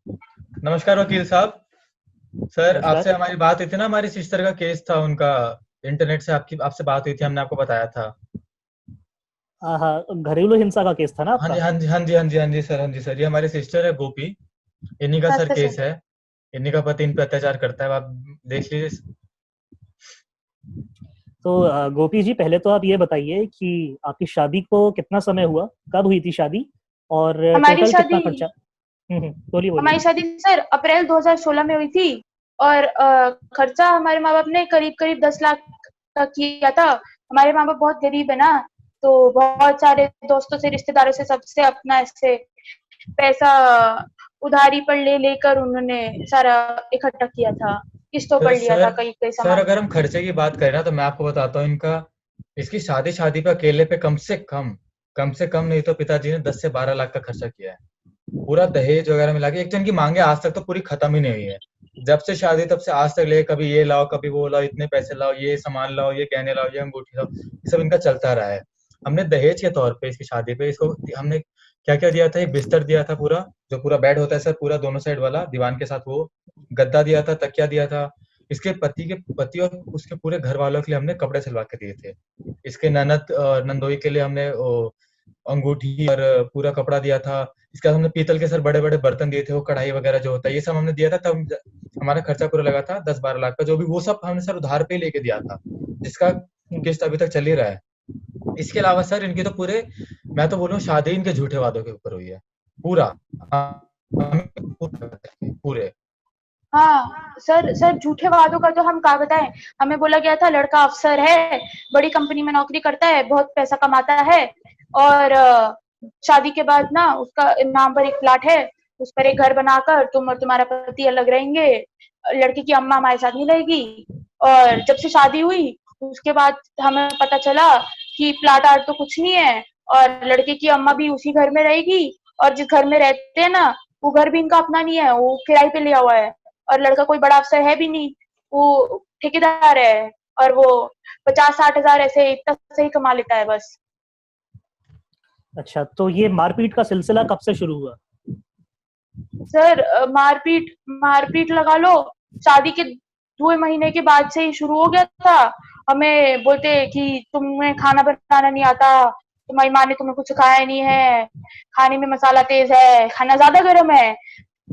नमस्कार वकील साहब। सर, नमस्कार। आपसे हमारी बात हुई थी ना, हमारी सिस्टर का केस था उनका। इंटरनेट से आपकी आपसे बात हुई थी, हमने आपको बताया था। हाँ हाँ, घरेलू हिंसा का केस था ना हाँ जी, आपका? हाँ जी, हाँ जी, हाँ जी, हाँ जी सर, हाँ जी सर, ये हमारी सिस्टर है गोपी। इन्हीं का सर अच्छा केस सर। है। इन्हीं का पति इन पे अत्याचार करता है, आप देख लीजिए। तो गोपी जी, पहले तो आप ये बताइए कि आपकी शादी को कितना समय हुआ, कब हुई थी शादी, और हमारी टोटल कितना शादी खर्चा? बोलिए बोलिए। हमारी शादी सर अप्रैल 2016 में हुई थी। और खर्चा हमारे माँ बाप ने करीब करीब 10 लाख का किया था। हमारे माँ बाप बहुत गरीब है ना, तो बहुत सारे दोस्तों से, रिश्तेदारों से, सबसे अपना ऐसे पैसा उधारी पर ले लेकर उन्होंने सारा इकट्ठा किया था। किस्तों तो पर लिया था सर कई कई सर सामान। अगर हम खर्चे की बात करें ना, तो मैं आपको बताता हूँ इनका। इसकी शादी शादी पे अकेले पे कम से कम नहीं तो पिताजी ने 10 से 12 लाख का खर्चा किया है। पूरा दहेज वगैरह मिला के। एक तो इनकी मांगे आज तक तो पूरी खत्म ही नहीं हुई है। जब से शादी तब से आज तक ले, कभी ये लाओ कभी वो लाओ, इतने पैसे लाओ, ये सामान लाओ, ये गहने लाओ, ये अंगूठी लाओ, ये सब इनका चलता रहा है। हमने दहेज के तौर पे इसकी शादी पे इसको हमने क्या क्या दिया था, एक बिस्तर दिया था पूरा, जो पूरा बेड होता है सर, पूरा दोनों साइड वाला दीवान के साथ, वो गद्दा दिया था, तकिया दिया था। इसके पति और उसके पूरे घर वालों के लिए हमने कपड़े सिलवा के दिए थे। इसके ननद और नंदोई के लिए हमने अंगूठी और पूरा कपड़ा दिया था। इसके बाद हमने पीतल के सर बड़े बड़े बर्तन दिए थे, वो कढ़ाई वगैरह जो होता है, ये सब हमने दिया था। तब हमारा खर्चा पूरा लगा था 10-12 लाख का, जो भी वो सब हमने सर उधार पे ही लेके दिया था, जिसका हम्म, किस्त अभी तक चल ही रहा है। इसके अलावा सर इनके तो पूरे, मैं तो बोलूँ शादी इनके झूठे वादों के ऊपर हुई है पूरा। पूरे। हाँ सर, सर झूठे वादों का तो हम क्या बताएं। हमें बोला गया था लड़का अफसर है, बड़ी कंपनी में नौकरी करता है, बहुत पैसा कमाता है। और शादी के बाद ना उसका नाम पर एक प्लाट है, उस पर एक घर बनाकर तुम और तुम्हारा पति अलग रहेंगे। लड़के की अम्मा हमारे साथ नहीं रहेगी। और जब से शादी हुई उसके बाद हमें पता चला कि प्लाट आर्ट तो कुछ नहीं है, और लड़के की अम्मा भी उसी घर में रहेगी। और जिस घर में रहते हैं ना, वो घर भी इनका अपना नहीं है, वो किराए पे लिया हुआ है। और लड़का कोई बड़ा अफसर है भी नहीं, वो ठेकेदार है। और वो 50-60 हजार ऐसे इतना सही कमा लेता है बस। अच्छा, तो ये मारपीट का सिलसिला कब से शुरू हुआ? सर मारपीट मारपीट लगा लो, शादी के 2 महीने के बाद से ही शुरू हो गया था। हमें बोलते कि तुम्हें खाना बनाना नहीं आता, तुम्हारी माँ ने तुम्हें कुछ सिखाया नहीं है, खाने में मसाला तेज है, खाना ज्यादा गर्म है,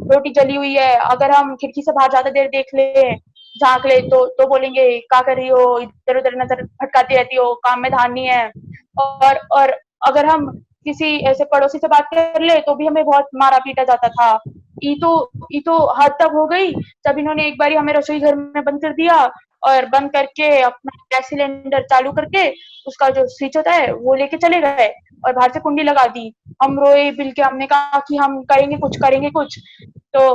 रोटी जली हुई है। अगर हम खिड़की से बाहर ज्यादा देर देख ले, झांक ले, तो बोलेंगे क्या कर रही हो, इधर उधर नजर भटकाती रहती हो, काम में ध्यान नहीं है। और अगर हम किसी ऐसे पड़ोसी से बात कर ले तो भी हमें बहुत मारा पीटा जाता था। ये तो ये तो हद तक हो गई जब इन्होंने एक बारी हमें रसोई घर में बंद कर दिया, और बंद करके अपना गैस सिलेंडर चालू करके उसका जो स्विच होता है वो लेके चले गए, और बाहर से कुंडी लगा दी। हम रोए बिल के, हमने कहा कि हम करेंगे कुछ, करेंगे कुछ। तो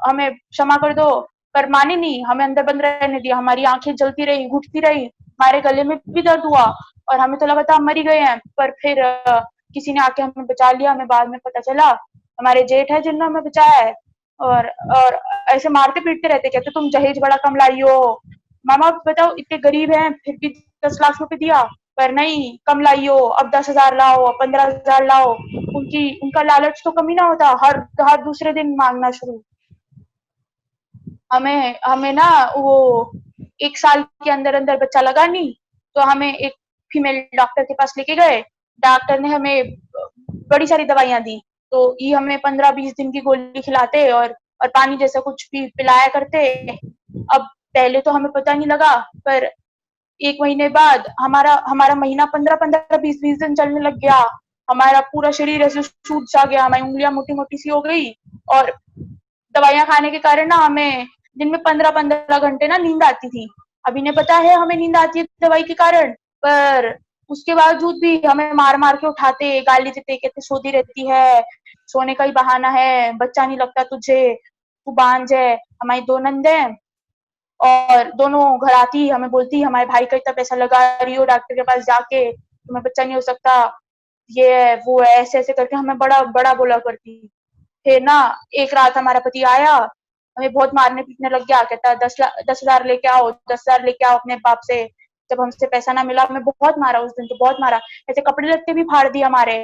हमें क्षमा कर दो, पर मानी नहीं, हमें अंदर बंद रहने दिया। हमारी आंखें जलती रही, घुटती रही, हमारे गले में भी दर्द हुआ, और हमें तो लगा था हम मर ही गए हैं। पर फिर किसी ने आके हमें बचा लिया। हमें बाद में पता चला हमारे जेठ है जिन्होंने हमें बचाया है। और ऐसे मारते पीटते रहते, कहते तुम जहेज बड़ा कम लाई हो। मामा बताओ, इतने गरीब हैं फिर भी 10 लाख रुपए दिया, पर नहीं, कम लाई हो, अब 10 हजार लाओ, अब 15 हजार लाओ। उनका लालच तो कमी ना होता, हर हर दूसरे दिन मांगना शुरू। हमें हमें ना वो 1 साल के अंदर अंदर बच्चा लगा नहीं, तो हमें एक फीमेल डॉक्टर के पास लेके गए। डॉक्टर ने हमें बड़ी सारी दवाइयां दी। तो ये हमें 15-20 दिन की गोली खिलाते, और पानी जैसा कुछ भी पिलाया करते। अब पहले तो हमें पता नहीं लगा, पर 1 महीने बाद हमारा हमारा महीना 15-15, 20-20 दिन चलने लग गया। हमारा पूरा शरीर ऐसे सूज सा गया, हमारी उंगलियां मोटी मोटी सी हो गई। और दवाइयां खाने के कारण ना हमें दिन में 15-15 घंटे ना नींद आती थी। अब इन्हें पता है हमें नींद आती है दवाई के कारण, पर उसके बावजूद भी हमें मार मार के उठाते, गाली देते, कहते सोती रहती है, सोने का ही बहाना है, बच्चा नहीं लगता तुझे, तू बांझ है। हमारी 2 नंदे हैं, और दोनों घर आती हमें बोलती हमारे भाई का इतना पैसा लगा रही हो डॉक्टर के पास जाके, तुम्हें बच्चा नहीं हो सकता, ये है वो है, ऐसे ऐसे करके हमें बड़ा बड़ा बोला करती। फिर ना एक रात हमारा पति आया, हमें बहुत मारने पीटने लग गया, कहता 10 हजार लेके आओ, 10 हजार लेके आओ अपने बाप से। जब हमसे पैसा ना मिला, हमें बहुत मारा उस दिन, तो बहुत मारा, ऐसे कपड़े लत्ते भी फाड़ दिए हमारे।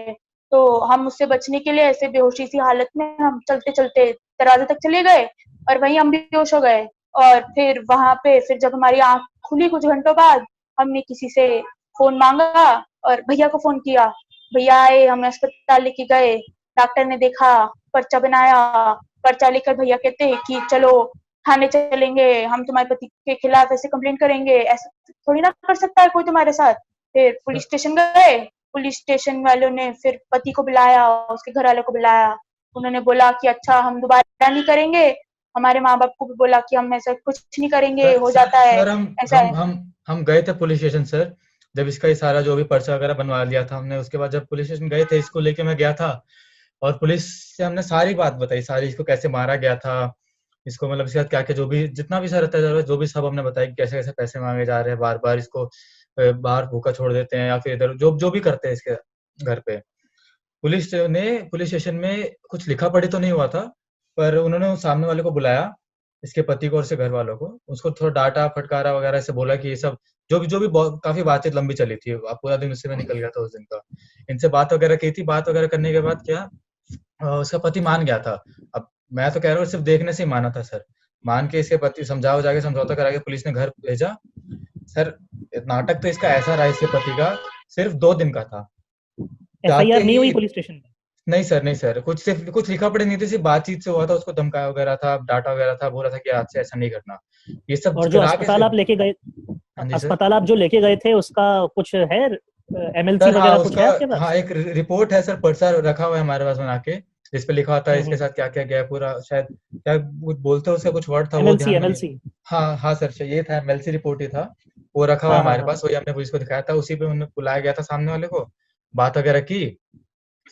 तो हम उससे बचने के लिए ऐसे बेहोशी सी हालत में हम चलते चलते दरवाजे तक चले गए और वहीं हम बेहोश हो गए। और फिर वहां पे फिर जब हमारी आंख खुली कुछ घंटों बाद, हमने किसी से फोन मांगा और भैया को फोन किया। भैया आए, हमें अस्पताल लेके गए, डॉक्टर ने देखा, पर्चा बनाया। पर्चा लेकर भैया कहते हैं कि चलो थाने चलेंगे, हम तुम्हारे पति के खिलाफ ऐसे कंप्लेंट करेंगे, ऐसा थोड़ी ना कर सकता है कोई तुम्हारे साथ। फिर पुलिस स्टेशन गए, पुलिस स्टेशन वालों ने फिर पति को बुलाया, उसके घर वालों को बुलाया। उन्होंने बोला कि अच्छा हम दोबारा नहीं करेंगे। हमारे माँ बाप को भी बोला कि हम ऐसा कुछ नहीं करेंगे, सर हो सर जाता है, सर ऐसा है। हम गए थे पुलिस स्टेशन सर। जब इसका ये सारा जो भी पर्चा वगैरह बनवा लिया था हमने, उसके बाद जब पुलिस स्टेशन गए थे, इसको लेके मैं गया था और पुलिस से हमने सारी बात बताई, सारी इसको कैसे मारा गया था, इसको मतलब इसके साथ क्या-क्या जो भी जितना भी सर अत्याचार हुआ, जो भी सब हमने बताया कि कैसे-कैसे पैसे मांगे जा रहे हैं, बार-बार इसको बाहर भूखा छोड़ देते हैं या फिर इधर जो जो भी करते हैं इसके घर पे। पुलिस स्टेशन में कुछ लिखा-पढ़ी तो नहीं हुआ था, पर उन्होंने उस सामने वाले को बुलाया, इसके पति को और इसके घर वालों को। उसको थोड़ा डाँटा, फटकारा वगैरह ऐसे बोला कि ये सब जो भी बहुत काफ़ी बातचीत लंबी चली थी। पूरा दिन उसी में निकल गया था उस दिन का। इनसे बात वगैरह की थी, बात वगैरह करने के बाद क्या उसका पति मान गया था। अब मैं तो कह रहा हूँ सिर्फ़ देखने से ही माना था सर। मान के इसके पति समझा-वझा के समझौता करा के पुलिस ने घर भेजा। सर नाटक तो इसका ऐसा रहा इसके पति का, सिर्फ़ 2 दिन का था। जाते एफआईआर नहीं हुई ही पुलिस स्टेशन में? नहीं सर, कुछ लिखा-पढ़ी नहीं थी, सिर्फ़ बातचीत से हुआ था, उसको धमकाया वगैरह था, डाँटा वगैरह था, बोला था कि आज से ऐसा नहीं करना। ये सब और जो करा के अस्पताल फिर आप लेके गए, हाँ जी सर। अस्पताल आप जो लेके गए थे उसका कुछ है, एमएलसी सर हाँ, वगैरह कुछ उसका है आपके हाँ, पास? एक रिपोर्ट है सर, पर्चा रखा हुआ है हमारे पास बना के, जिस पे लिखा होता है इसके हम्म। साथ क्या-क्या गया है पूरा शायद क्या कुछ बोलते हैं उसका कुछ वर्ड था वो एमएलसी ध्यान में नहीं है। एमएलसी। हाँ, हाँ सर, ये था एमएलसी रिपोर्ट ही था। वो रखा हुआ है हाँ हाँ हमारे हाँ। पास, वही हमने पुलिस को दिखाया था, उसी पे उन्हें बुलाया गया था सामने वाले को, बात वगैरह की,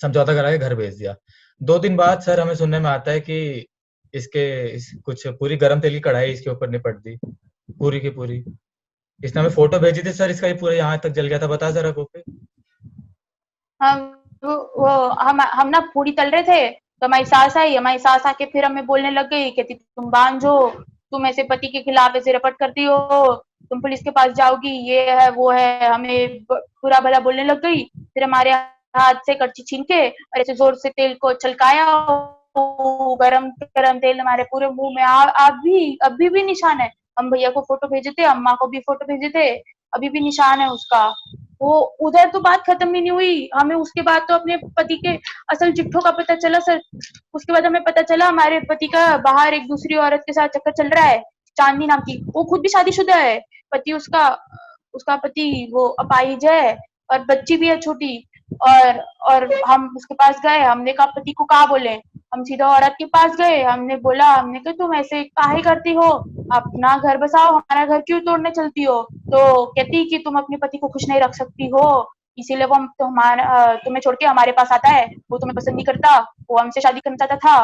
समझौता करा के घर भेज दिया। 2 दिन बाद सर हमें सुनने में आता है कि इसके इस कुछ पूरी गरम तेल की कढ़ाई इसके ऊपर निपट दी, पूरी की पूरी। इसने हमें फ़ोटो भेजी थी सर, इसका ये पूरा यहाँ तक जल गया था, बता ज़रा कॉपी। हम वो हम ना पूरी तल रहे थे, तो हमारी सास आई, हमारी सास आके फिर हमें बोलने लग गई, कहती तुम बांझ हो, तुम ऐसे पति के खिलाफ ऐसे रपट करती हो, तुम पुलिस के पास जाओगी, ये है वो है, हमें बुरा भला बोलने लग गई। फिर हमारे हाथ से कड़छी छीन के और ऐसे जोर से तेल को छलकाया, गरम गरम तेल हमारे पूरे मुंह में। अभी भी निशान है। हम भैया को फोटो भेजे थे, अम्मा को भी फोटो भेजे थे, अभी भी निशान है उसका। वो उधर तो बात खत्म ही नहीं हुई, हमें उसके बाद तो अपने पति के असल चिट्ठों का पता चला सर। उसके बाद हमें पता चला हमारे पति का बाहर एक दूसरी औरत के साथ चक्कर चल रहा है, चांदनी नाम की। वो खुद भी शादीशुदा है, पति उसका उसका पति वो अपाहिज है और बच्ची भी है छोटी। और हम उसके पास गए, हमने कहा पति को कहा बोले, हम सीधा औरत के पास गए, हमने बोला, हमने कहा तुम ऐसे काहे करती हो, अपना घर बसाओ, हमारा घर क्यों तोड़ने चलती हो। तो कहती कि तुम अपने पति को खुश नहीं रख सकती हो, इसीलिए वो तुम्हें छोड़ के हमारे पास आता है, वो तुम्हें पसंद नहीं करता, वो हमसे शादी करना चाहता था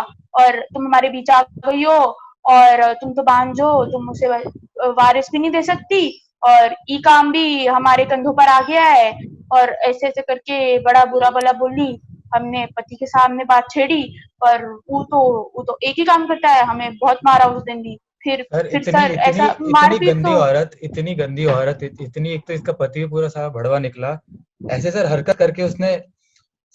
और तुम हमारे बीच आ गई हो, और तुम तो बांझ हो, तुम उसे वारिस भी नहीं दे सकती, और ई काम भी हमारे कंधों पर आ गया है। और ऐसे ऐसे करके बड़ा बुरा भला बोली। हमने पति के सामने बात छेड़ी, पर वो तो एक ही काम करता है, हमें बहुत मारा उस दिन भी। सर फिर इतनी सर इतनी ऐसा इतनी मारपीट गंदी तो औरत, इतनी गंदी औरत, इतनी, एक तो इसका पति भी पूरा सारा भड़वा निकला। ऐसे सर हरकत करके उसने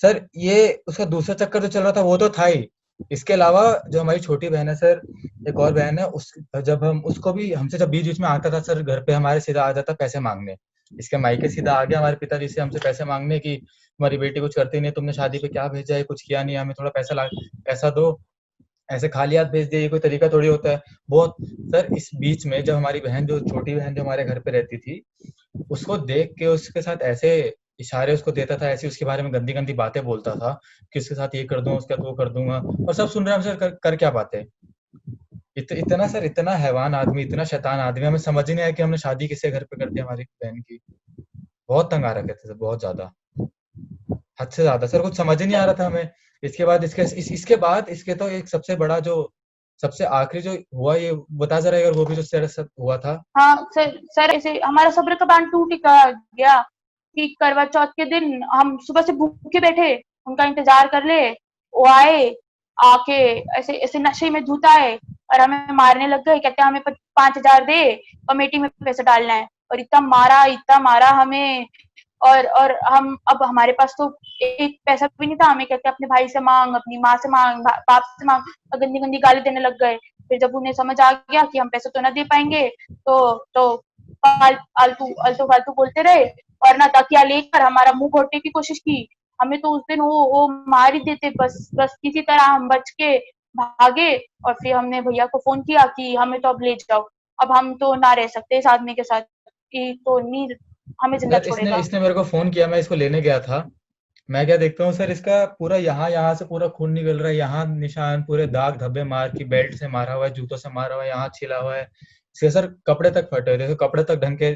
सर ये उसका दूसरा चक्कर जो चल रहा था वो तो था ही। इसके अलावा जो हमारी छोटी बहन है सर, एक और बहन है, उस जब हम उसको भी हमसे जब बीच-बीच में आता था सर घर पे हमारे, सीधा आ जाता पैसे माँगने। इसके मायके सीधा आ गया हमारे पिताजी से हमसे पैसे माँगने कि तुम्हारी बेटी कुछ करती नहीं, तुमने शादी पे क्या भेजा है, कुछ किया नहीं, हमें थोड़ा पैसा दो। ऐसे खाली हाथ भेज दिए, ये कोई तरीका थोड़ी होता है। बहुत सर इस बीच में जब हमारी बहन, जो छोटी बहन जो हमारे घर पे रहती थी, उसको देख के उसके साथ ऐसे इशारे उसको देता था, ऐसी उसके बारे में गंदी-गंदी बातें बोलता था कि उसके साथ ये कर दूँगा, उसके साथ वो कर दूँगा, और सब सुन रहे हैं हम सर, कर क्या पाते? इतना सर, इतना हैवान आदमी, इतना शैतान आदमी, हमें समझ ही नहीं आया कि हमने शादी किसके घर पे कर दी हमारी बहन की। बहुत तंग आ रखे थे सर, बहुत ज़्यादा, हद से ज़्यादा सर, कुछ समझ ही नहीं आ रहा था हमें। इसके बाद इसके बाद इसके तो एक सबसे बड़ा जो सबसे आखिरी जो हुआ, ये बता ज़रा, और वो भी जो तेरे साथ हुआ था। हाँ सर ऐसे हमारा सब्र का बांध टूट गया कि करवा चौथ के दिन हम सुबह से भूखे बैठे, उनका इंतजार कर ले, वो आए, आके ऐसे ऐसे नशे में धुता है और हमें मारने लग गए। कहते हैं हमें 5,000 दे, कमेटी में पैसा डालना है। और इतना मारा हमें और हम अब हमारे पास तो एक पैसा भी नहीं था, हमें कहते अपने भाई से मांग, अपनी माँ से मांग, बाप से मांग, और गंदी गंदी गाली देने लग गए। फिर जब उन्हें समझ आ गया कि हम पैसे तो ना दे पाएंगे, तो आलतू आलतू फालतू बोलते रहे, और ना तकिया लेकर हमारा मुंह घोटने की कोशिश की। हमें तो उस दिन वो मार ही देते, बस बस किसी तरह हम बच के भागे। और फिर हमने भैया को फोन किया कि हमें तो अब ले जाओ, अब हम तो ना रह सकते इस आदमी के साथ, कि तो नहीं हमें जिंदा सर इसने छोड़ेगा। इसने मेरे को फोन किया, मैं इसको लेने गया था। मैं क्या देखता हूँ सर, इसका पूरा यहाँ यहाँ से पूरा खून निकल रहा है, यहाँ निशान, पूरे दाग धब्बे, मार की बेल्ट से मारा हुआ है, जूतों से मारा हुआ है, यहाँ छिला हुआ है। इसके सर कपड़े तक फटे हुए थे, तो कपड़े तक ढंग के,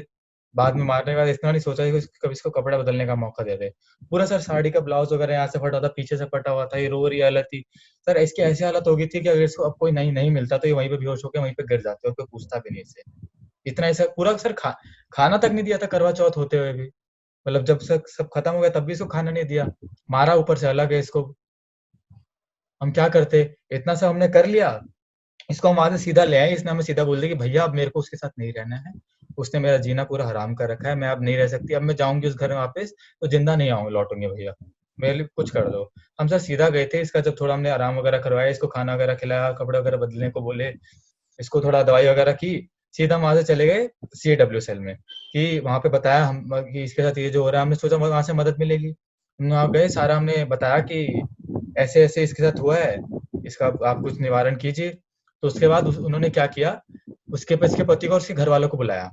बाद में मारने के बाद इतना नहीं सोचा कि कभी इसको कपड़े बदलने का मौका दे दे। पूरा सर साड़ी का ब्लाउज वगैरह यहाँ से फटा था, पीछे से फटा हुआ था, ये रो रही हालत थी। सर इसकी ऐसी हालत हो गई थी कि अगर इसको अब कोई नहीं नहीं मिलता तो ये वहीं पे बेहोश होकर वहीं पे गिर जाते, और कोई पूछता भी नहीं इससे। इतना ऐसा पूरा सर खाना तक नहीं दिया था करवा चौथ होते हुए भी। मतलब जब सब खत्म हो गया तब भी इसको खाना नहीं दिया, मारा ऊपर से अलग है इसको। हम क्या करते, इतना सब हमने कर लिया। इसको हम वहां से सीधा ले आए, इसने हमें सीधा बोल दिया कि भैया अब मेरे को उसके साथ नहीं रहना है, उसने मेरा जीना पूरा हराम कर रखा है, मैं अब नहीं रह सकती, अब मैं जाऊंगी उस घर में वापस तो जिंदा नहीं आऊंगी, लौटूंगी भैया, मेरे लिए कुछ कर दो। हम सर सीधा गए थे, इसका जब थोड़ा हमने आराम वगैरह करवाया, इसको खाना वगैरह खिलाया, कपड़े वगैरह बदलने को बोले, इसको थोड़ा दवाई वगैरह की, सीधा वहां से चले गए CAW सेल में। कि वहां पे बताया हम कि इसके साथ ये जो हो रहा है, हमने सोचा वहां से मदद मिलेगी। हम वहां गए, सारा हमने बताया कि ऐसे ऐसे इसके साथ हुआ है, इसका आप कुछ निवारण कीजिए। तो उसके बाद उन्होंने क्या किया, इसके पति को और उसके घर वालों को बुलाया।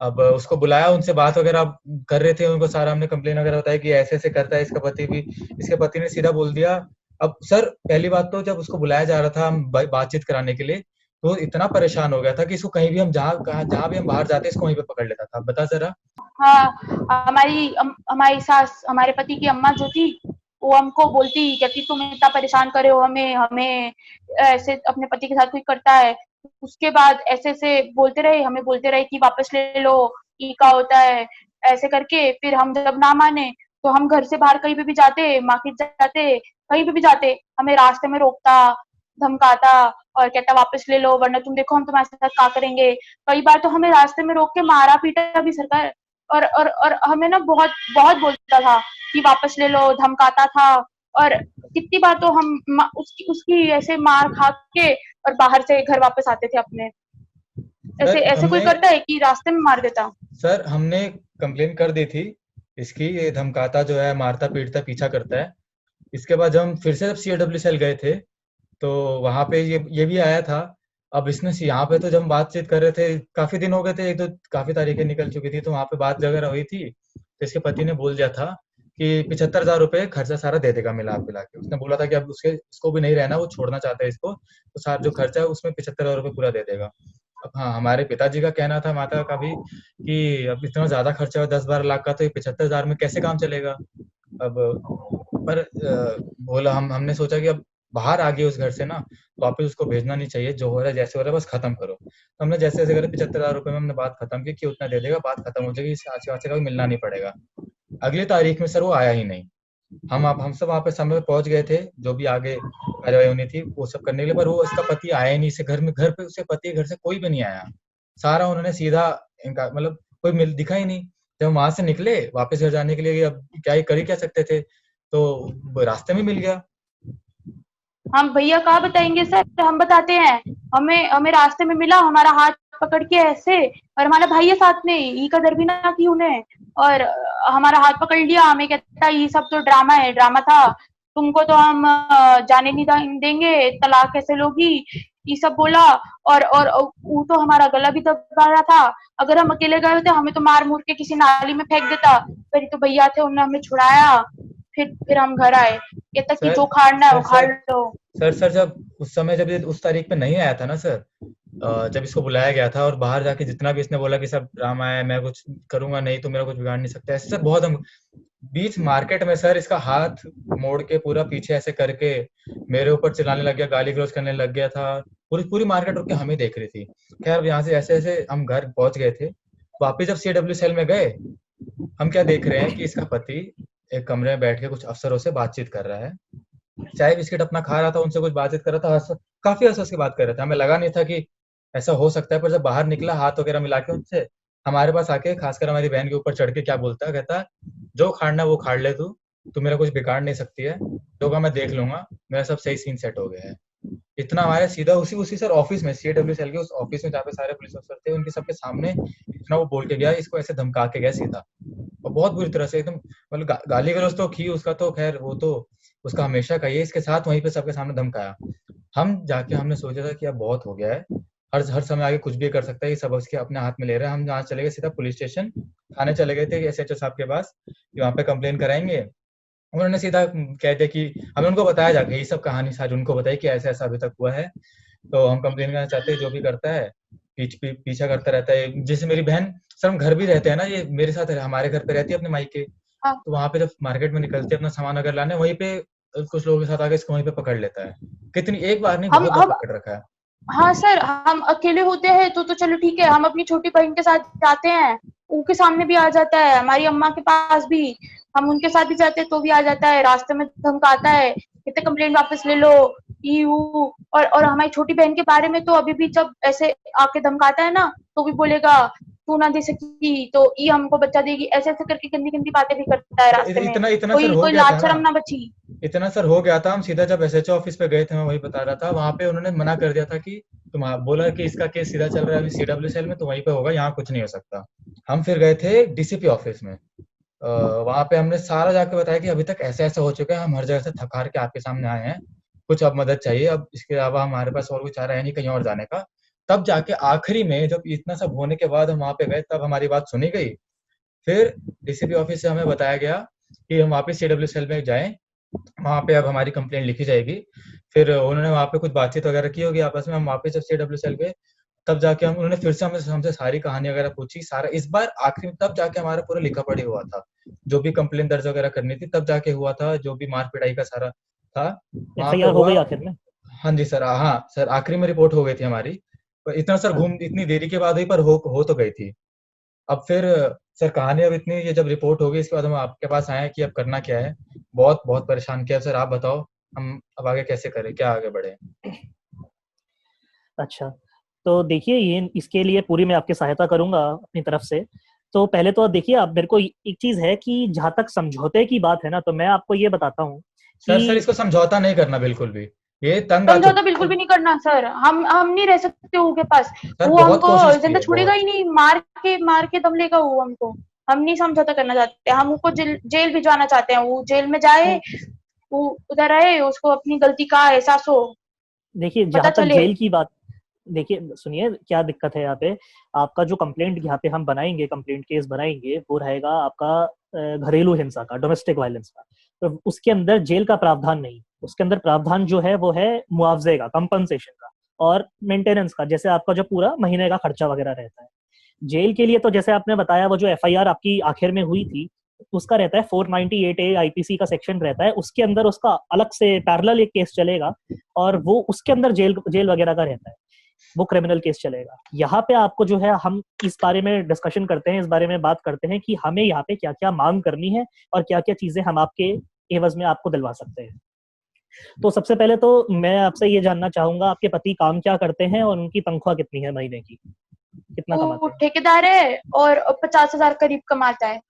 अब उसको बुलाया, उनसे बात वगैरह कर रहे थे, उनको सारा हमने कंप्लेन वगैरह बताया कि ऐसे ऐसे करता है इसका पति भी। इसके पति ने सीधा बोल दिया। अब सर पहली बात तो जब उसको बुलाया जा रहा था हम बातचीत कराने के लिए, तो इतना परेशान हो गया था कि इसको कहीं भी हम जहाँ भी हम बाहर जाते इसको वहीं पे पकड़ लेता था। बता जरा। हाँ, हमारी सास, हमारे पति की अम्मा जो थी, वो हमको बोलती, कहती तुम इतना परेशान करे हो हमें, हमें ऐसे अपने पति के साथ कोई करता है। उसके बाद ऐसे ऐसे बोलते रहे, हमें बोलते रहे कि वापस ले लो, ये क्या होता है, ऐसे करके। फिर हम जब ना माने, तो हम घर से बाहर कहीं पे भी जाते, मार्केट जाते, कहीं पे भी जाते, हमें रास्ते में रोकता, धमकाता, और कहता वापस ले लो वरना तुम देखो हम तुम्हारे साथ क्या करेंगे। कई बार तो हमें रास्ते में रोक के मारा पीटा भी सरकार। और हमें ना बहुत बहुत बोलता था कि वापस ले लो, धमकाता था। और कितनी बार तो हम उसकी उसकी ऐसे मार खा के और बाहर से घर वापस आते थे अपने। ऐसे सर ऐसे कोई हमने करता है कि रास्ते में मार देता? सर हमने कंप्लेन कर दी थी इसकी, ये धमकाता जो है, मारता पीटता पीछा करता है। इसके बाद जब हम फिर से जब CAW सेल गए थे, तो वहां पे ये भी आया था। अब इसने यहाँ पे तो जब हम बातचीत कर रहे थे, काफी दिन हो गए थे, एक तो काफी तारीखें निकल चुकी थी, तो वहां पे बात वगैरह हुई थी। तो इसके पति ने बोल दिया था कि 75,000 रुपए खर्चा सारा दे देगा मिला मिला के। उसने बोला था कि अब इसको भी नहीं रहना, वो छोड़ना चाहता है इसको, तो सारा जो खर्चा है उसमें 75,000 रुपए पूरा दे देगा। अब हाँ, हमारे पिताजी का कहना था, माता का भी, कि अब इतना ज्यादा खर्चा है 10-12 लाख का, तो ये 75,000 में कैसे काम चलेगा। अब पर बोला हमने सोचा कि अब बाहर आ गए उस घर से ना, तो वापस उसको भेजना नहीं चाहिए, जो हो रहा है जैसे हो रहा है बस खत्म करो। तो हमने जैसे जैसे करे 75,000 रुपए में हमने बात खत्म की कि उतना दे देगा, बात खत्म हो जाएगी, इससे आचे का भी मिलना नहीं पड़ेगा। अगली तारीख में सर वो आया ही नहीं। हम सब वहां पे समय पे पहुंच गए थे, जो भी आगे कार्यवाही होनी थी वो सब करने के लिए, पर वो इसका पति आया ही नहीं। इसे घर पे उसके पति घर से कोई भी नहीं आया। सारा उन्होंने सीधा इनका मतलब कोई दिखा ही नहीं। जब हम वहां से निकले वापस घर जाने के लिए, अब क्या ही कर ही क्या सकते थे, तो वो रास्ते में मिल गया। हम भैया कहाँ बताएंगे सर, हम बताते हैं। हमें हमें रास्ते में मिला, हमारा हाथ पकड़ के ऐसे, और हमारा भाई है साथ में, ई कदर भी ना की उन्हें। और हमारा हाथ पकड़ लिया, हमें कहता ये सब तो ड्रामा है, ड्रामा था, तुमको तो हम जाने नहीं देंगे, तलाक कैसे लोगी, ये सब बोला। और वो तो हमारा गला भी दबा रहा था। अगर हम अकेले गए होते हमें तो मार मूर के किसी नाली में फेंक देता, पर ये तो भैया थे, उन्होंने हमें छुड़ाया। फिर हम घर आए, कहता कि सर जो खाना है वो सर खा सर लो। सर जब उस समय जब ये उस तारीख पे नहीं आया था ना सर, जब इसको बुलाया गया था और बाहर जाके जितना भी इसने बोला कि सब ड्रामा है, मैं कुछ करूंगा नहीं, तो मेरा कुछ बिगाड़ नहीं सकता, ऐसे सर बहुत हम बीच मार्केट में सर इसका हाथ मोड़ के पूरा पीछे ऐसे करके मेरे ऊपर चिल्लाने लग गया, गाली गलौज करने लग गया था। पूरी पूरी मार्केट रुक के हमें देख रही थी। खैर यहाँ से ऐसे ऐसे हम घर पहुंच गए थे। वापिस जब CAW सेल में गए, हम क्या देख रहे हैं कि इसका पति एक कमरे में बैठ के कुछ अफसरों से बातचीत कर रहा है, चाय बिस्किट अपना खा रहा था, उनसे कुछ बातचीत कर रहा था, काफी हंस हंस के बात कर रहा था। हमें लगा नहीं था कि ऐसा हो सकता है, पर जब बाहर निकला हाथ वगैरह मिला के उनसे, हमारे पास आके खासकर हमारी बहन के ऊपर चढ़ के क्या बोलता है, कहता जो उखाड़ना वो उखाड़ ले, तू मेरा कुछ बिगाड़ नहीं सकती है, जो होगा मैं देख लूंगा, मेरा सब सही सीन सेट हो गया है। इतना हमारे सीधा उसी उसी सर ऑफिस में, सीडब्ल्यू सेल के उस ऑफिस में जहाँ पे सारे पुलिस अफसर थे, उनके सबके सामने इतना वो बोल के गया, इसको ऐसे धमका के गया सीधा, और बहुत बुरी तरह से एकदम, मतलब गाली गलौज तो की, उसका तो खैर वो तो उसका हमेशा का ही है, इसके साथ वहीं पे सबके सामने धमकाया। हम जाके हमने सोचा था कि अब बहुत हो गया है, हर हर समय आगे कुछ भी कर सकता है, ये सब उसके अपने हाथ में ले रहे हैं। हम जहाँ चले गए सीधा पुलिस स्टेशन, थाने चले गए थे एसएचओ साहब के पास कि वहाँ पे कंप्लेन कराएंगे। उन्होंने सीधा कह दिया कि हमें उनको बताया जाके, ये सब कहानी सारी उनको बताई कि ऐसा ऐसा अभी तक हुआ है, तो हम कंप्लेन करना चाहते हैं, जो भी करता है पीछा करता रहता है। जैसे मेरी बहन, सर हम घर भी रहते हैं ना, ये मेरे साथ हमारे घर पे रहती है अपने मायके, हाँ। तो वहाँ पे जब मार्केट में निकलते अपना सामान अगर लाने, वहीं पे कुछ लोगों के साथ आके इसको वहीं पे पकड़ लेता है। कितनी, एक बार नहीं, बहुत बार हम पकड़ रखा है। हाँ सर, हम अकेले होते हैं तो चलो ठीक है, हम अपनी छोटी बहन के साथ जाते हैं, उनके सामने भी आ जाता है, हमारी अम्मा के पास भी, हम उनके साथ भी जाते हैं तो भी आ जाता है, रास्ते में धमकाता है, कहते कंप्लेंट वापस ले लो, यू। और हमारी छोटी बहन के बारे में तो अभी भी जब ऐसे आके धमकाता है ना, तो भी बोलेगा तू ना दे सकी तो ये हमको बच्चा देगी, ऐसे ऐसे करके गंदी गंदी बातें भी करता है रास्ते में। इतना इतना सर कोई हो कोई गया था लाज ना, शर्म ना बची। इतना सर हो गया था, हम सीधा जब एसएचओ ऑफिस पे गए थे, मैं वही बता रहा था, वहां पे उन्होंने मना कर दिया था कि तुम बोला कि इसका केस सीधा चल रहा है अभी सीडब्ल्यू सेल में, तो वहीं पे होगा, यहाँ कुछ नहीं हो सकता। हम फिर गए थे डीसीपी ऑफिस में, वहां पे हमने सारा जाके बताया कि अभी तक ऐसा ऐसा हो चुका है, हम हर जगह से थक हार के आपके सामने आए हैं, कुछ अब मदद चाहिए, अब इसके अलावा हमारे पास और कुछ चारा है नहीं कहीं और जाने का। तब जाके आखिरी में जब इतना सब होने के बाद हम वहां पे गए, तब हमारी बात सुनी गई। फिर डीसीपी ऑफिस से हमें बताया गया कि हम वापस सीडब्ल्यू सेल में जाएं, वहाँ पे अब हमारी कंप्लेंट लिखी जाएगी। फिर उन्होंने वहाँ पे कुछ बातचीत वगैरह की होगी आपस में, हम वापस जब सीडब्ल्यू सेल गए, तब जाके हम, उन्होंने फिर से हमसे सारी कहानी वगैरह पूछी, सारा इस बार आखिरी में, तब जाके हमारा पूरा लिखा पढ़ी हुआ था, जो भी कंप्लेंट दर्ज वगैरह करनी थी तब जाके हुआ था, जो भी मार पिटाई का सारा था वहाँ पे एफआईआर हो हुआ। गई आखिर में? हाँ जी सर, हाँ सर, आखिरी में रिपोर्ट हो गई थी हमारी, पर इतना सर इतनी देरी के बाद हुई, पर हो तो गई थी। अब फिर सर कहानी अब इतनी, ये जब रिपोर्ट हो गई इसके बाद हम आपके पास आए हैं कि अब करना क्या है, बहुत बहुत परेशान किया सर, आप बताओ हम अब आगे कैसे करें, क्या आगे बढ़े। अच्छा, तो देखिए ये इसके लिए पूरी मैं आपकी सहायता करूंगा अपनी तरफ से। तो पहले तो देखिए, आप मेरे को एक चीज है कि जहां तक समझौते की बात है ना, तो मैं आपको ये बताता हूँ सर कि इसको समझौता नहीं करना बिल्कुल भी, ये तंग आ समझौता बिल्कुल चुका भी है। नहीं करना सर, हम नहीं रह सकते उसके पास, सर वो बहुत हमको कोशिश की जिंदा है, छोड़ेगा बहुत। ही नहीं, मार के दम लेगा वो हमको। हम नहीं समझौता करना चाहते, हम उसको जेल भिजवाना चाहते हैं, वो जेल में जाए, वो उधर रहे, उसको अपनी गलती का एहसास हो, देखिए पता जहां तक चले। जेल की बात, देखिए सुनिए क्या दिक्कत है यहाँ पे। आपका जो कंप्लेंट यहाँ पे हम बनाएंगे, कंप्लेंट केस बनाएंगे, वो रहेगा आपका घरेलू हिंसा का, डोमेस्टिक वायलेंस का। तो उसके अंदर जेल का प्रावधान नहीं, उसके अंदर प्रावधान जो है वो है मुआवजे का, कंपनसेशन का और मेंटेनेंस का, जैसे आपका जो पूरा महीने का खर्चा वगैरह रहता है। जेल के लिए तो जैसे आपने बताया, वो जो एफआईआर आपकी आखिर में हुई थी, उसका रहता है 498A आईपीसी का सेक्शन रहता है, उसके अंदर उसका अलग से पैरेलल एक केस चलेगा, और वो उसके अंदर जेल जेल वगैरह का रहता है, वो क्रिमिनल केस चलेगा। यहाँ पे आपको जो है, हम इस बारे में डिस्कशन करते हैं, इस बारे में बात करते हैं कि हमें यहाँ पे क्या क्या मांग करनी है और क्या क्या चीजें हम आपके एवज में आपको दिलवा सकते हैं। तो सबसे पहले तो मैं आपसे ये जानना चाहूंगा, आपके पति काम क्या करते हैं और उनकी तनख्वाह कितनी है महीने की, कितना वो कमाते हैं? ठेकेदार है और 50,000 करीब कमाता है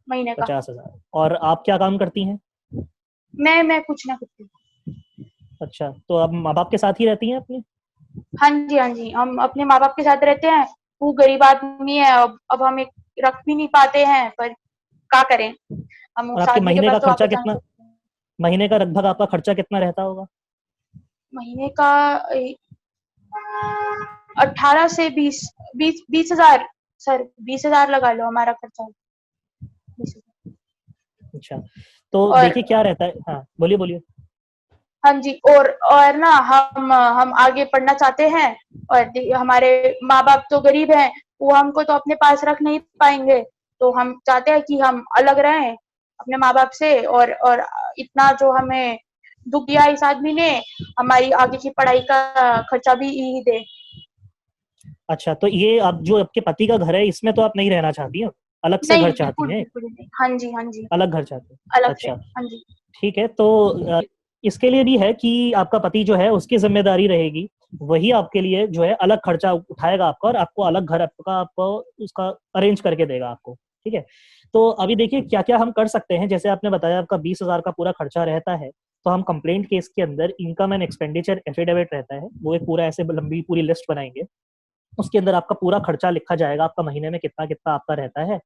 महीने का। 50,000। और आप क्या काम करती हैं? मैं कुछ ना करती। अच्छा, तो आप माँ बाप के साथ ही रहती हैं अपने? हाँ जी, हाँ जी, हम अपने माँ बाप के साथ रहते हैं, वो गरीब आदमी है, अब हम एक रख भी नहीं पाते हैं, पर क्या करें, हम और उस आपके आदमी के महीने पास का तो खर्चा वापस जा नहीं कितना, सकते। महीने का लगभग आपका खर्चा कितना रहता होगा? महीने का 18 से 20,000 सर, 20,000 लगा लो हमारा खर्चा। 20,000। अच्छा, तो और देखिए क्या रहता है, हाँ बोलिए बोलिए। हाँ जी, और ना हम आगे पढ़ना चाहते हैं, और हमारे माँ बाप तो गरीब हैं, वो हमको तो अपने पास रख नहीं पाएंगे, तो हम चाहते हैं कि हम अलग रहें अपने माँ बाप से, और इतना जो हमें दुख दिया इस आदमी ने, हमारी आगे की पढ़ाई का खर्चा भी यही दे। अच्छा, तो ये आप जो आपके पति का घर है, इसमें तो आप नहीं रहना चाहती हैं, अलग से नहीं, घर चाहती बिल्कुल हैं? बिल्कुल नहीं। हाँ जी, हाँ जी, अलग घर चाहते हैं? अलग से। अच्छा, हाँ जी। ठीक है। तो इसके लिए भी है कि आपका पति जो है उसकी जिम्मेदारी रहेगी वही आपके लिए जो है अलग खर्चा उठाएगा आपका, और आपको अलग घर आपको उसका अरेंज करके देगा आपको। ठीक है, तो अभी देखिए क्या क्या हम कर सकते हैं। जैसे आपने बताया आपका 20,000 का पूरा खर्चा रहता है, तो हम कंप्लेंट केस के अंदर इनकम एंड एक्सपेंडिचर एफिडेविट रहता है, वो एक पूरा ऐसे लंबी पूरी लिस्ट बनाएंगे। उसके अंदर आपका पूरा खर्चा लिखा जाएगा, आपका महीने में कितना कितना आपका रहता है,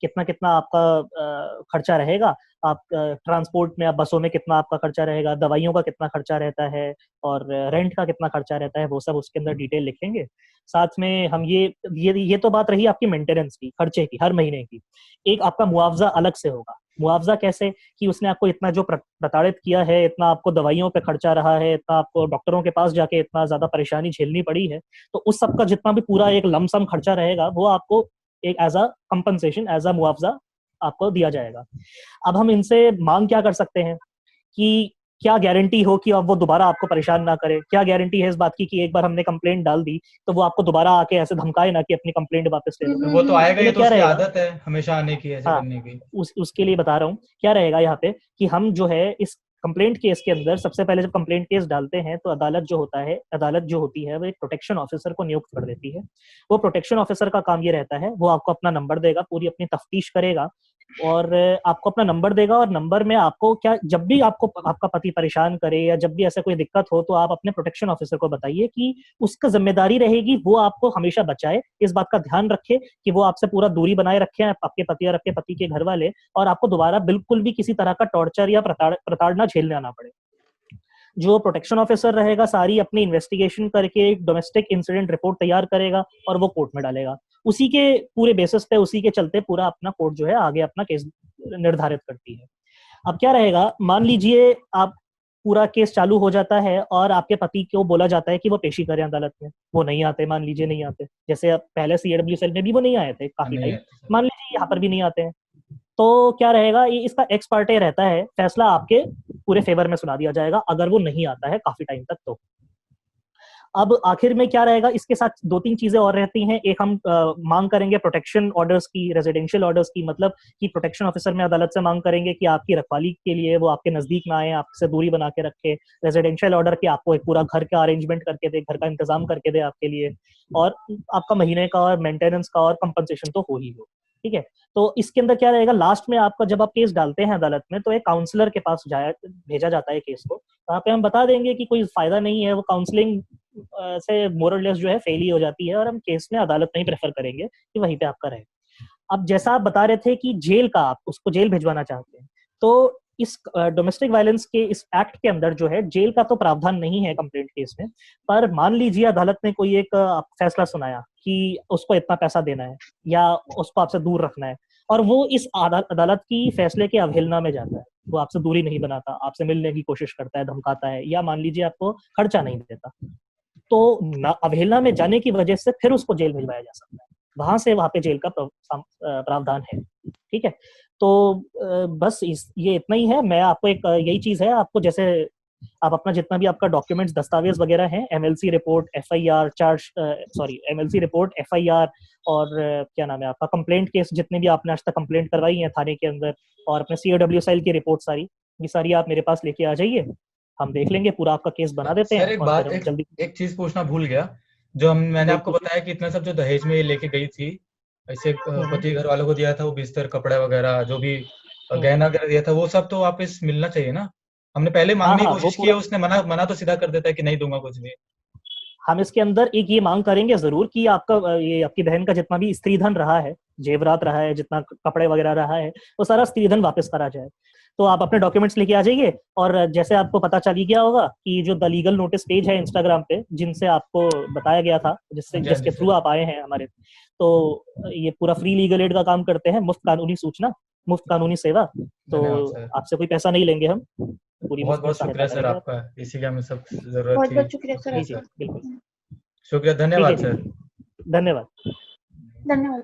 कितना कितना आपका खर्चा रहेगा, आप ट्रांसपोर्ट में, आप बसों में कितना आपका खर्चा रहेगा, दवाइयों का कितना खर्चा रहता है, और रेंट का कितना खर्चा रहता है, वो सब उसके अंदर डिटेल लिखेंगे। साथ में हम ये तो बात रही आपकी मेंटेनेंस की, खर्चे की, हर महीने की। एक आपका मुआवजा अलग से होगा। मुआवजा कैसे, कि उसने आपको इतना जो प्रताड़ित किया है, इतना आपको दवाइयों पे खर्चा रहा है, इतना आपको डॉक्टरों के पास जाके इतना ज्यादा परेशानी झेलनी पड़ी है, तो उस सब का जितना भी पूरा एक लमसम खर्चा रहेगा, वो आपको एक as a compensation, as a मुआवजा आपको दिया जाएगा। अब हम इनसे मांग क्या कर सकते हैं कि क्या गारंटी हो कि अब वो दोबारा आपको परेशान ना करे, क्या गारंटी है इस बात की कि एक बार हमने कंप्लेंट डाल दी तो वो आपको दोबारा आके ऐसे धमकाए ना कि अपनी कंप्लेंट वापस ले लो। वो तो आएगा, तो ये ये तो क्या उसकी रहेगा, आदत है हमेशा आने की, ऐसे हाँ, करने की। उसके लिए बता रहा हूँ क्या रहेगा यहाँ पे, कि हम जो है इस कंप्लेंट केस के अंदर सबसे पहले जब कंप्लेंट केस डालते हैं तो अदालत जो होती है वो एक प्रोटेक्शन ऑफिसर को नियुक्त कर देती है। वो प्रोटेक्शन ऑफिसर का काम ये रहता है, वो आपको अपना नंबर देगा, पूरी अपनी तफ्तीश करेगा और आपको अपना नंबर देगा, और नंबर में आपको क्या, जब भी आपको आपका पति परेशान करे या जब भी ऐसा कोई दिक्कत हो, तो आप अपने प्रोटेक्शन ऑफिसर को बताइए कि उसका जिम्मेदारी रहेगी वो आपको हमेशा बचाए, इस बात का ध्यान रखे कि वो आपसे पूरा दूरी बनाए रखे, आपके पति और आपके पति के घर वाले, और आपको दोबारा बिल्कुल भी किसी तरह का टॉर्चर या प्रताड़ना झेलना ना पड़े। जो प्रोटेक्शन ऑफिसर रहेगा सारी अपनी इन्वेस्टिगेशन करके एक डोमेस्टिक इंसिडेंट रिपोर्ट तैयार करेगा और वो कोर्ट में डालेगा। उसी के पूरे बेसिस पे, उसी के चलते पूरा अपना कोर्ट जो है आगे अपना केस निर्धारित करती है। अब क्या रहेगा, मान लीजिए आप पूरा केस चालू हो जाता है और आपके पति को बोला जाता है कि वो पेशी करें अदालत में, वो नहीं आते, मान लीजिए नहीं आते, जैसे अब पहले सीएडब्ल्यू सेल में भी वो नहीं आए थे काफी नहीं टाइम, है तो मान लीजिए यहाँ पर भी नहीं आते हैं, तो क्या रहेगा, ये इसका एक्स पार्टे रहता है, फैसला आपके पूरे फेवर में सुना दिया जाएगा अगर वो नहीं आता है काफी टाइम तक। तो अब आखिर में क्या रहेगा, इसके साथ दो तीन चीजें और रहती हैं। एक हम मांग करेंगे प्रोटेक्शन ऑर्डर्स की, रेजिडेंशियल ऑर्डर्स की, मतलब कि प्रोटेक्शन ऑफिसर में अदालत से मांग करेंगे कि आपकी रखवाली के लिए वो आपके नजदीक ना आए, आपसे दूरी बना के रखे। रेजिडेंशियल ऑर्डर कि आपको एक पूरा घर का अरेंजमेंट करके दे, घर का इंतजाम करके दे आपके लिए, और आपका महीने का और मेंटेनेंस का और कंपनसेशन तो हो ही हो। ठीक है, तो इसके अंदर क्या रहेगा, लास्ट में आपका जब आप केस डालते हैं अदालत में, तो एक काउंसलर के पास भेजा जाता है केस को। वहाँ पे हम बता देंगे कि कोई फायदा नहीं है, वो काउंसलिंग से मोरलेस जो है फेल ही हो जाती है, और हम केस में अदालत नहीं प्रेफर करेंगे कि वहीं पे आपका रहे। अब जैसा आप बता रहे थे कि जेल का, आप उसको जेल भिजवाना चाहते हैं, तो इस डोमेस्टिक वायलेंस के इस एक्ट के अंदर जो है जेल का तो प्रावधान नहीं है कंप्लेंट केस में। पर मान लीजिए अदालत ने कोई एक फैसला सुनाया कि उसको इतना पैसा देना है या उसको आपसे दूर रखना है, और वो इस अदालत की फैसले के अवहेलना में जाता है, वो आपसे दूरी नहीं बनाता, आपसे मिलने की कोशिश करता है, धमकाता है, या मान लीजिए आपको खर्चा नहीं देता, तो अवहेलना में जाने की वजह से फिर उसको जेल भिजवाया जा सकता है। वहां से वहां पे जेल का प्रावधान है। ठीक है, तो बस ये इतना ही है। मैं आपको एक यही चीज है, आपको जैसे आप अपना जितना भी आपका डॉक्यूमेंट्स, दस्तावेज वगैरह हैं, MLC report, FIR MLC report, FIR, और क्या नाम है आपका कंप्लेंट केस, जितने भी आपने आज तक कंप्लेंट करवाई है थाने के अंदर, और अपने सीओडब्ल्यू सेल की रिपोर्ट सारी, ये सारी आप मेरे पास लेके आ जाइए, हम देख लेंगे, पूरा आपका केस बना देते सर हैं, एक और फिर बात, हम जल्दी। एक चीज पूछना भूल गया। मैंने जी आपको पूछिए। बताया कि इतना सब जो दहेज में ये लेके गई थी, ऐसे हम्म, पति घर वालों को दिया था, वो बिस्तर कपड़े वगैरह जो भी हम्म। गहना वगैरह दिया था, वो सब तो वापस मिलना चाहिए ना। हमने पहले हाँ मांगने की हाँ, वो कोशिश की है, पूरा उसने मना मना तो सीधा कर देता है कि नहीं दूंगा कुछ भी। हम इसके अंदर एक ये मांग करेंगे जरूर कि आपका ये आपकी बहन का जितना भी स्त्री धन रहा है, जेवरात रहा है, जितना कपड़े वगैरह रहा है, वो सारा स्त्री धन वापस करा जाए। तो आप अपने डॉक्यूमेंट्स लेके आ जाइए, और जैसे आपको पता चल ही गया होगा कि जो द लीगल नोटिस पेज है इंस्टाग्राम पे, जिनसे आपको बताया गया था, जिससे हाँ जी, हाँ जी जिसके थ्रू सर। आप आए हैं हमारे, तो ये पूरा फ्री लीगल एड का काम करते हैं, मुफ्त कानूनी सूचना, मुफ्त कानूनी सेवा। तो धन्यवाद सर। आपसे कोई पैसा नहीं लेंगे हम, पूरी बहुत मुफ्त में बहुत सहायता शुक्रिया सर करेंगे आप। आपका, इसी की हमें सब जरूरत बहुत थी। बहुत शुक्रिया सर जी शुक्रिया जी सर। आपका। बिल्कुल। शुक्रिया, ठीक है धन्यवाद जी, सर। धन्यवाद। धन्यवाद।